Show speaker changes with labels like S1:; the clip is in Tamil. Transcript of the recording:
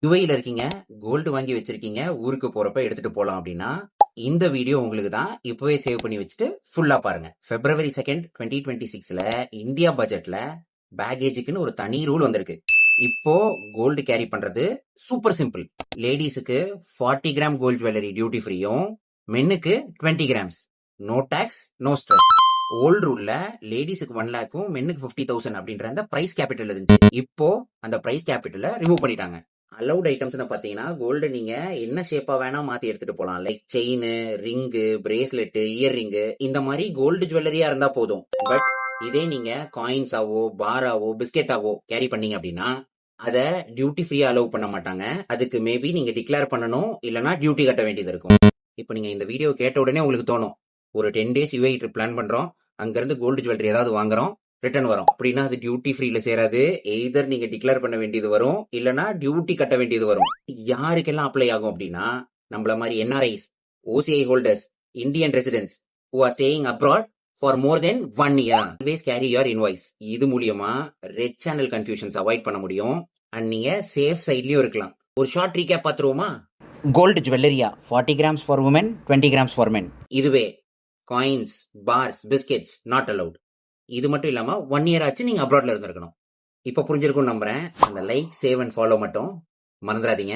S1: யுஏஇல இருக்கீங்க, கோல்டு வாங்கி வச்சிருக்கீங்க, ஊருக்கு போறப்ப எடுத்துட்டு போலாம் அப்படின்னா, இந்த வீடியோ உங்களுக்கு தான். இப்பவே சேவ் பண்ணி வச்சுட்டு ஃபுல்லா பாருங்க. February 2nd 2026ல இந்தியா பட்ஜெட்ல பேக்கேஜுக்குன்னு ஒரு தனி ரூல் வந்திருக்கு. இப்போ கோல்டு கேரி பண்றது சூப்பர் சிம்பிள். லேடிஸுக்கு 40 கிராம் கோல்ட் ஜுவல்லரி டியூட்டி ஃப்ரீயும், மென்னுக்கு 20 grams. No tax, no stress. Old ரூல்ல லேடிஸுக்கு 1 லேக்கும் மென்னுக்கு 50,000 அப்படின்ற அந்த பிரைஸ் கேபிட்டல் இருந்துச்சு. இப்போ அந்த பிரைஸ் கேபிட்டல ரிமூவ் பண்ணிட்டாங்க. அலௌட் ஐட்டம்ஸ்னு பாத்தீங்கன்னா கோல்டு நீங்க என்ன ஷேப்பா வேணா மாத்தி எடுத்துட்டு போலாம். Like chain, ring, bracelet, ear ring, இந்த மாதிரி கோல்டு ஜுவல்லரியா இருந்தா போதும். பட் இதே நீங்க காயின்ஸாவோ பாராவோ பிஸ்கெட்டாவோ கேரி பண்ணீங்க அப்படின்னா அத டியூட்டி ஃப்ரீயா அலோவ் பண்ண மாட்டாங்க. அதுக்கு மேபி நீங்க டிக்ளேர் பண்ணணும், இல்லனா டியூட்டி கட்ட வேண்டியது இருக்கும். இப்போ நீங்க இந்த வீடியோ கேட்ட உடனே உங்களுக்கு தோணும், ஒரு 10 டேஸ் யுஏஇ ட்ரிப் பிளான் பண்றோம், அங்கிருந்து கோல்டு ஜுவல்லரி ஏதாவது வாங்குறோம், ரிட்டர்ன் வரும் அப்படின்னா அது டியூட்டி ஃப்ரீல சேராது. எய்தர் நீங்க டிக்ளேர் பண்ண வேண்டியது வரும், இல்லனா டியூட்டி கட்ட வேண்டியது வரும். யாருக்கெல்லாம் அப்ளை ஆகும் அப்படின்னா, நம்மள மாதிரி NRIs, OCI holders, Indian residents who are staying abroad for more than 1 year. Always carry your invoice. இது மூலியமா ரெட் சேனல் கன்ஃபியூஷன்ஸ் அவாய்ட் பண்ண முடியும். அண்ட் நீங்க சேஃப் சைட்லயும் இருக்கலாம். ஒரு ஷார்ட் ரீகேப் பார்த்துருவோமா? கோல்டு ஜுவல்லரியா 40 grams for women, 20 grams for men. இதுவே coins, bars, biscuits not allowed. இது மட்டும் இல்லாம 1 இயர் ஆச்சு நீங்க அப்ராட்ல இருந்திருக்கணும். இப்ப புரிஞ்சிருக்கும் நம்புறேன். அந்த லைக், சேவ் அண்ட் ஃபாலோ மட்டும் மறந்துடாதீங்க.